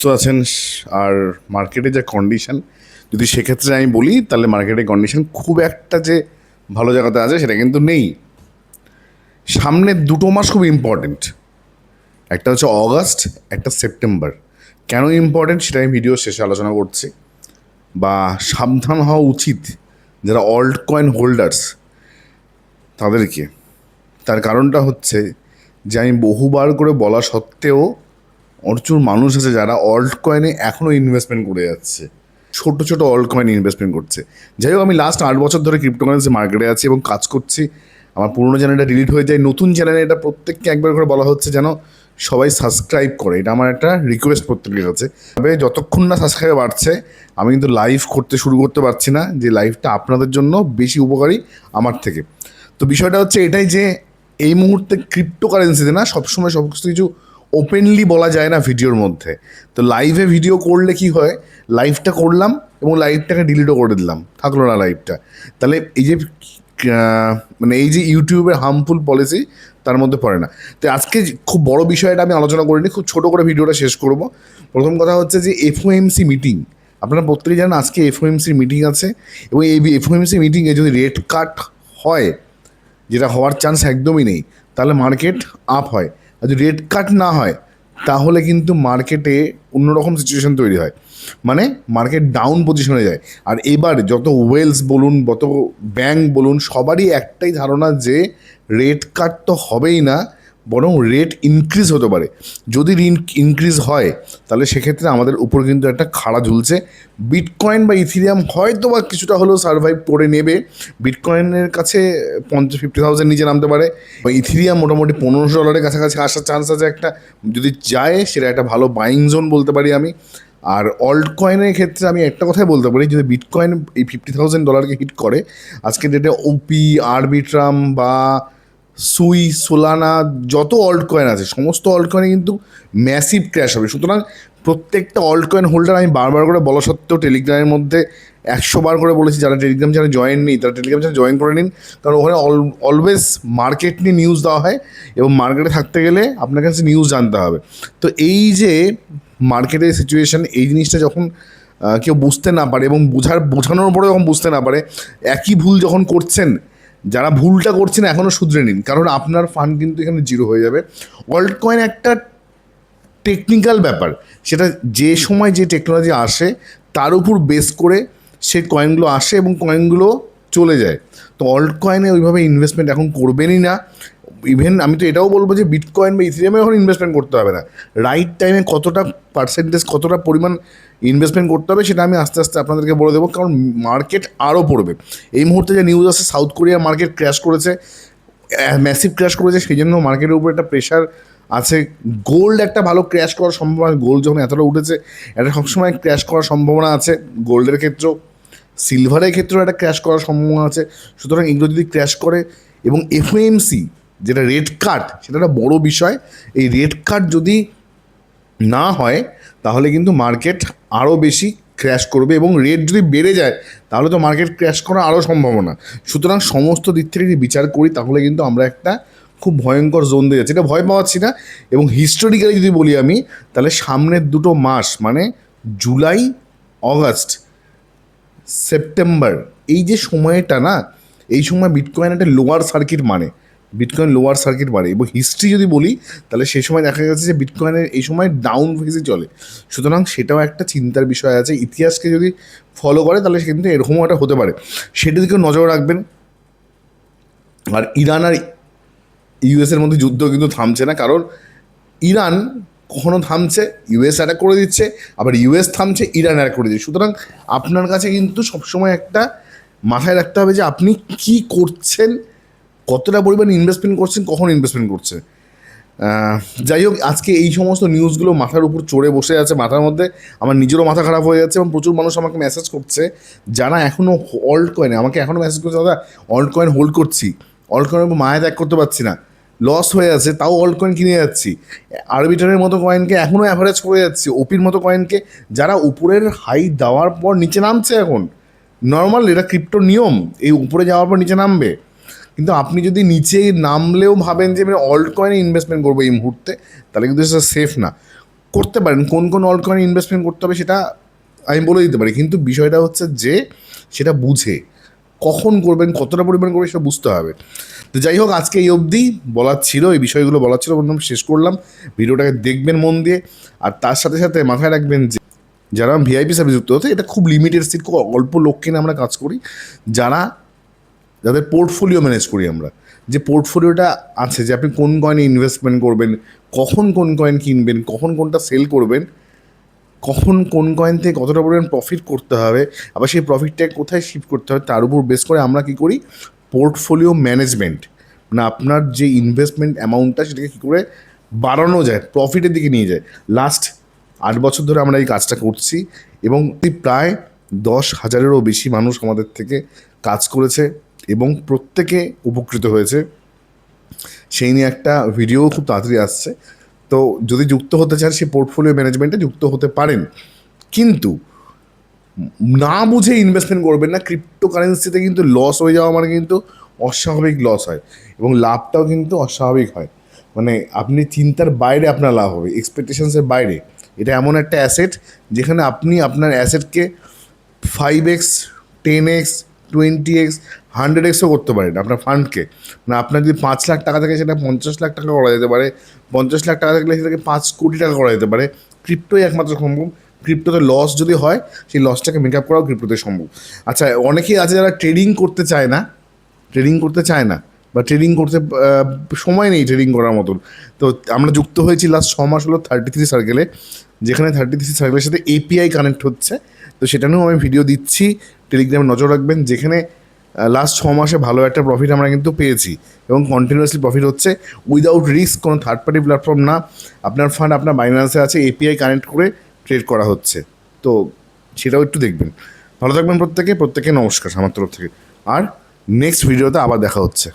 তো আছেন আর মার্কেটে যে কন্ডিশন, যদি সেক্ষেত্রে আমি বলি তাহলে মার্কেটের কন্ডিশন খুব একটা যে ভালো জায়গাতে আছে সেটা কিন্তু নেই। সামনের 2 মাস খুব ইম্পর্টেন্ট, একটা হচ্ছে অগাস্ট, একটা সেপ্টেম্বর। কেন ইম্পর্টেন্ট সেটা আমি ভিডিও শেষে আলোচনা করছি। বা সাবধান হওয়া উচিত যারা অল্ট কয়েন হোল্ডার্স তাদেরকে। তার কারণটা হচ্ছে যে আমি বহুবার করে বলা সত্ত্বেও প্রচুর মানুষ আছে যারা অল্ট কয়েনে এখনও ইনভেস্টমেন্ট করে যাচ্ছে, ছোট ছোট অল্ট কয়েনে ইনভেস্টমেন্ট করছে। যাই হোক, আমি লাস্ট 8 বছর ধরে ক্রিপ্টোকারেন্সি মার্কেটে আছি এবং কাজ করছি। আমার পুরোনো চ্যানেলটা ডিলিট হয়ে যায়, নতুন চ্যানেলে এটা প্রত্যেককে একবার করে বলা হচ্ছে যেন সবাই সাবস্ক্রাইব করে। এটা আমার একটা রিকোয়েস্ট প্রত্যেকের কাছে। তবে যতক্ষণ না সাবস্ক্রাইব বাড়ছে আমি কিন্তু লাইভ করতে পারছি না, যে লাইভটা আপনাদের জন্য বেশি উপকারী আমার থেকে। তো বিষয়টা হচ্ছে এটাই যে এই মুহূর্তে ক্রিপ্টোকারেন্সিতে না সবসময় সব কিছু ওপেনলি বলা যায় না ভিডিওর মধ্যে। তো লাইভে ভিডিও করলে কি হয়, লাইভটা করলাম এবং লাইভটাকে ডিলিটও করে দিলাম, থাকলো না লাইভটা। তাহলে এই যে মানে এই যে ইউটিউবের হার্মফুল পলিসি তার মধ্যে পড়ে না। তো আজকে খুব বড় বিষয়টা আমি আলোচনা করিনি, খুব ছোটো করে ভিডিওটা শেষ করব। প্রথম কথা হচ্ছে যে এফওএমসি মিটিং, আপনারা প্রত্যেকেই জানেন আজকে এফওএমসির মিটিং আছে এবং এই এফওএমসি মিটিংয়ে যদি রেট কাট হয়, যেটা হওয়ার চান্স একদমই নেই, তাহলে মার্কেট আপ হয়। আর যদি রেট কাট না হয় তাহলে কিন্তু মার্কেটে অন্যরকম সিচুয়েশন তৈরি হয়, মানে মার্কেট ডাউন পজিশনে যায়। আর এবার যত ওয়েলস বলুন, যত ব্যাংক বলুন, সবারই একটাই ধারণা যে রেট কাট তো হবেই না, বরং রেট ইনক্রিজ হতে পারে। যদি ইনক্রিজ হয় তাহলে সেক্ষেত্রে আমাদের উপর কিন্তু একটা খাড়া ঝুলছে। বিটকয়েন বা ইথিরিয়াম হয়তো বা কিছুটা হলেও সার্ভাইভ করে নেবে, বিটকয়েনের কাছে 50,000 নিচে নামতে পারে। ইথিরিয়াম মোটামুটি $1500 কাছাকাছি আসার চান্স আছে একটা, যদি যায় সেটা একটা ভালো বাইং জোন বলতে পারি আমি। আর অল্ট কয়েনের ক্ষেত্রে আমি একটা কথাই বলতে পারি, যদি বিটকয়েন এই $50,000 হিট করে আজকে ডেটে, ওপি, আরবিট্রাম বা সুই, সোলানা, যত অল্ট কয়েন আছে সমস্ত অল্ট কয়েনে কিন্তু ম্যাসিভ ক্র্যাশ হবে। সুতরাং প্রত্যেকটা অল্ট কয়েন হোল্ডার, আমি বারবার করে বলা সত্ত্বেও টেলিগ্রামের মধ্যে 100 বার করে বলেছি, যারা টেলিগ্রাম চ্যানেলে জয়েন নেই তারা টেলিগ্রাম চ্যানেল জয়েন করে নিন। কারণ ওখানে অলওয়েজ মার্কেট নিয়ে নিউজ দেওয়া হয় এবং মার্কেটে থাকতে গেলে আপনার কাছে নিউজ জানতে হবে। তো এই যে মার্কেটের সিচুয়েশান, এই জিনিসটা যখন কেউ বুঝতে না পারে এবং বোঝানোর পরে যখন বুঝতে না পারে, একই ভুল যখন করছেন, যারা ভুলটা করছেন এখনও শুধরে নিন, কারণ আপনার ফান্ড কিন্তু এখানে জিরো হয়ে যাবে। অল্ট কয়েন একটা টেকনিক্যাল ব্যাপার, সেটা যে সময় যে টেকনোলজি আসে তার উপর বেস করে সে কয়েনগুলো আসে এবং কয়েনগুলো চলে যায়। তো অল্ট কয়েনে ওইভাবে ইনভেস্টমেন্ট এখন করবেনই না। ইভেন আমি তো এটাও বলবো যে বিটকয়েন বা ইথিরিয়ামে এখন ইনভেস্টমেন্ট করতে হবে না। রাইট টাইমে কতটা পার্সেন্টেজ, কতটা পরিমাণ ইনভেস্টমেন্ট করতে হবে সেটা আমি আস্তে আস্তে আপনাদেরকে বলে দেবো, কারণ মার্কেট আরও পড়বে। এই মুহূর্তে যে নিউজ আছে, সাউথ কোরিয়ার মার্কেট ক্র্যাশ করেছে, ম্যাসিভ ক্র্যাশ করেছে, সেই জন্য মার্কেটের উপর একটা প্রেশার আছে। গোল্ড একটা ভালো ক্র্যাশ করার সম্ভাবনা, গোল্ড যখন এতটা উঠেছে এটা সবসময় ক্র্যাশ করার সম্ভাবনা আছে। গোল্ডের ক্ষেত্রেও, সিলভারের ক্ষেত্রেও একটা ক্র্যাশ করার সম্ভাবনা আছে। সুতরাং এগুলো যদি ক্র্যাশ করে, এবং এফওএমসি যেটা রেট কাট, সেটা একটা বড়ো বিষয়। এই রেট কাট যদি না হয় তাহলে কিন্তু মার্কেট আরও বেশি ক্র্যাশ করবে, এবং রেট যদি বেড়ে যায় তাহলে তো মার্কেট ক্র্যাশ করার আরও সম্ভাবনা। সুতরাং সমস্ত দিক থেকে যদি বিচার করি তাহলে কিন্তু আমরা একটা খুব ভয়ঙ্কর জোন দিয়ে যাচ্ছি, এটা ভয় পাওয়াচ্ছি না। এবং হিস্টোরিক্যালি যদি বলি আমি, তাহলে সামনের 2 মাস মানে জুলাই, অগাস্ট, সেপ্টেম্বর, এই যে সময়টা না, এই সময় বিটকয়েন একটা লোয়ার সার্কিট, মানে বিটকয়েন লোয়ার সার্কিট মারে। এবং হিস্ট্রি যদি বলি তাহলে সেই সময় দেখা গেছে যে বিটকয়েনের এই সময় ডাউন ফেজে চলে। সুতরাং সেটাও একটা চিন্তার বিষয় আছে। ইতিহাসকে যদি ফলো করে তাহলে কিন্তু এরকমও একটা হতে পারে, সেটা দিকেও নজর রাখবেন। আর ইরান আর ইউএসের মধ্যে যুদ্ধ কিন্তু থামছে না, কারণ ইরান কখনো থামছে, ইউএস অ্যাটাক করে দিচ্ছে, আবার ইউএস থামছে, ইরান অ্যাটাক করে দিচ্ছে। সুতরাং আপনার কাছে কিন্তু সবসময় একটা মাথায় রাখতে হবে যে আপনি কি করছেন, কতটা পরিমাণ ইনভেস্টমেন্ট করছেন, কখন ইনভেস্টমেন্ট করছে। যাই হোক, আজকে এই সমস্ত নিউজগুলো মাথার উপর চড়ে বসে আছে, মাথার মধ্যে আমার নিজেরও মাথা খারাপ হয়ে যাচ্ছে। এবং প্রচুর মানুষ আমাকে মেসেজ করছে যারা এখনও অল্ট কয়েনে, আমাকে এখনও মেসেজ করছে, দাদা অল্ট কয়েন হোল্ড করছি, অল্ট কয়েনের মায়া ত্যাগ করতে পারছি না, লস হয়ে আছে, তাও অল্ট কয়েন কিনে যাচ্ছি, আরবিটারের মতো কয়েনকে এখনও অ্যাভারেজ করে যাচ্ছি, ওপির মতো কয়েনকে যারা উপরের হাই দেওয়ার পর নিচে নামছে। এখন নর্মাল, এটা ক্রিপ্টোর নিয়ম, এই উপরে যাওয়ার পর নিচে নামবে। কিন্তু আপনি যদি নিচে নামলেও ভাবেন যে আমি অল্ট কয়েনে ইনভেস্টমেন্ট করবো এই মুহূর্তে, তাহলে কিন্তু সেটা সেফ না। করতে পারেন, কোন কোন অল্ট কয়েন ইনভেস্টমেন্ট করতে হবে সেটা আমি বলে দিতে পারি, কিন্তু বিষয়টা হচ্ছে যে সেটা বুঝে কখন করবেন, কতটা পরিমাণ করবেন সেটা বুঝতে হবে। তো যাই হোক, আজকে এই অবধি বলার ছিল, এই বিষয়গুলো বলার ছিল, বললাম শেষ করলাম। ভিডিওটাকে দেখবেন মন দিয়ে, আর তার সাথে সাথে মাথায় রাখবেন যে যারা ভিআইপি সার্ভিস যুক্ত হচ্ছে, এটা খুব লিমিটেড সিট, খুব অল্প লোককে নিয়ে আমরা কাজ করি, যাদের পোর্টফোলিও ম্যানেজ করি আমরা, যে পোর্টফোলিওটা আছে যে আপনি কোন কয়েনে ইনভেস্টমেন্ট করবেন, কখন কোন কয়েন কিনবেন, কখন কোনটা সেল করবেন, কখন কোন কয়েন থেকে কতটা পরিমাণ প্রফিট করতে হবে, আবার সেই প্রফিটটাকে কোথায় শিফট করতে হবে, তার উপর বেস করে আমরা কী করি, পোর্টফোলিও ম্যানেজমেন্ট, মানে আপনার যে ইনভেস্টমেন্ট অ্যামাউন্টটা সেটাকে কী করে বাড়ানো যায়, প্রফিটের দিকে নিয়ে যায়। লাস্ট 8 বছর ধরে আমরা এই কাজটা করছি, এবং প্রায় 10,000-এরও বেশি মানুষ আমাদের থেকে কাজ করেছে এবং প্রত্যেকে উপকৃত হয়েছে। সেই নিয়ে একটা ভিডিও খুব তাড়াতাড়ি আসছে। তো যদি যুক্ত হতে চান সেই পোর্টফোলিও ম্যানেজমেন্টে যুক্ত হতে পারেন, কিন্তু না বুঝে ইনভেস্টমেন্ট করবেন না। ক্রিপ্টোকারেন্সিতে কিন্তু লস হয়ে যাওয়া মানে কিন্তু অস্বাভাবিক লস হয়, এবং লাভটাও কিন্তু অস্বাভাবিক হয়, মানে আপনি চিন্তার বাইরে আপনার লাভ হবে, এক্সপেকটেশনসের বাইরে। এটা এমন একটা অ্যাসেট যেখানে আপনি আপনার অ্যাসেটকে 5x, 10x, 20x, 100xও করতে পারেন আপনার ফান্ডকে। মানে আপনার যদি 5 লাখ টাকা থাকে সেটা 50 লাখ টাকা করা যেতে পারে, 50 লাখ টাকা থাকলে সেটাকে 5 কোটি টাকা করা যেতে পারে। ক্রিপ্টোই একমাত্র সম্ভব। ক্রিপ্টোতে লস যদি হয় সেই লসটাকে মেক আপ করাও ক্রিপ্টোতে সম্ভব। আচ্ছা, অনেকেই আছে যারা ট্রেডিং করতে চায় না, বা ট্রেডিং করতে সময় নেই ট্রেডিং করার মতন। তো আমরা যুক্ত হয়েছি লাস্ট 6 মাস হলো 33 সার্কেলে, যেখানে 33 সার্কেলের সাথে এপিআই কানেক্ট হচ্ছে। তো সেটা নিয়েও আমি ভিডিও দিচ্ছি, টেলিগ্রামে নজর রাখবেন, যেখানে লাস্ট 6 মাসে ভালো একটা প্রফিট আমরা কিন্তু পেয়েছি, এবং কন্টিনিউয়াসলি প্রফিট হচ্ছে উইদাউট রিস্ক, কোনো থার্ড পার্টি প্ল্যাটফর্ম না। আপনার ফান্ড আপনার বাইন্যান্সে আছে, এপিআই কানেক্ট করে ট্রেড করা হচ্ছে। তো সেটাও একটু দেখবেন। ভালো থাকবেন প্রত্যেকে নমস্কার আমার তরফ থেকে, আর নেক্সট ভিডিওতে আবার দেখা হচ্ছে।